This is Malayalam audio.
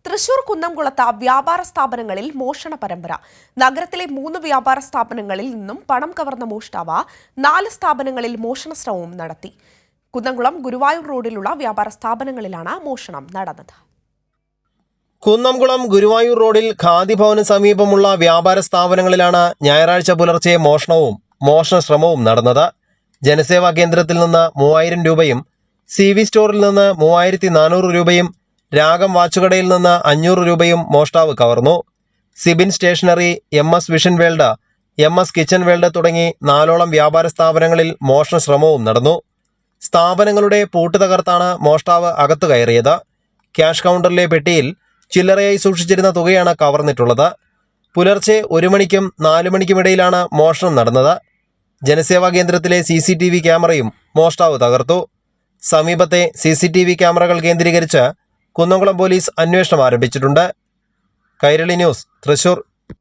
തൃശൂർ കുന്നംകുളത്ത് വ്യാപാര സ്ഥാപനങ്ങളിൽ മോഷണ പരമ്പര. നഗരത്തിലെ 3 വ്യാപാര സ്ഥാപനങ്ങളിൽ നിന്നും പണം കവർന്ന മോഷ്ടാവ് 4 സ്ഥാപനങ്ങളിൽ മോഷണ ശ്രമവും നടത്തി. കുന്നംകുളം ഗുരുവായൂർ റോഡിലുള്ള വ്യാപാര സ്ഥാപനങ്ങളിലാണ് മോഷണം നടന്നത്. കുന്നംകുളം ഗുരുവായൂർ റോഡിൽ ഖാദി ഭവന് സമീപമുള്ള വ്യാപാര സ്ഥാപനങ്ങളിലാണ് ഞായറാഴ്ച പുലർച്ചെ മോഷണവും മോഷണ ശ്രമവും നടന്നത്. ജനസേവാ കേന്ദ്രത്തിൽ നിന്ന് 3000 രൂപയും CV സ്റ്റോറിൽ നിന്ന് 3400 രൂപയും രാഗം വാച്ചുകടയിൽ നിന്ന് 500 രൂപയും മോഷ്ടാവ് കവർന്നു. Sibin stationery, MS vision world, MS kitchen world തുടങ്ങി 4ഓളം വ്യാപാര സ്ഥാപനങ്ങളിൽ മോഷണ ശ്രമവും നടന്നു. സ്ഥാപനങ്ങളുടെ പൂട്ട് തകർത്താണ് മോഷ്ടാവ് അകത്തു കയറിയത്. ക്യാഷ് കൗണ്ടറിലെ പെട്ടിയിൽ ചില്ലറയായി സൂക്ഷിച്ചിരുന്ന തുകയാണ് കവർന്നിട്ടുള്ളത്. പുലർച്ചെ 1 മണിക്കും 4 മണിക്കുമിടയിലാണ് മോഷണം നടന്നത്. ജനസേവാ കേന്ദ്രത്തിലെ CCTV ക്യാമറയും മോഷ്ടാവ് തകർത്തു. സമീപത്തെ CCTV ക്യാമറകൾ കേന്ദ്രീകരിച്ച് കുന്നംകുളം പോലീസ് അന്വേഷണം ആരംഭിച്ചിട്ടുണ്ട്. കൈരളി ന്യൂസ്, തൃശൂർ.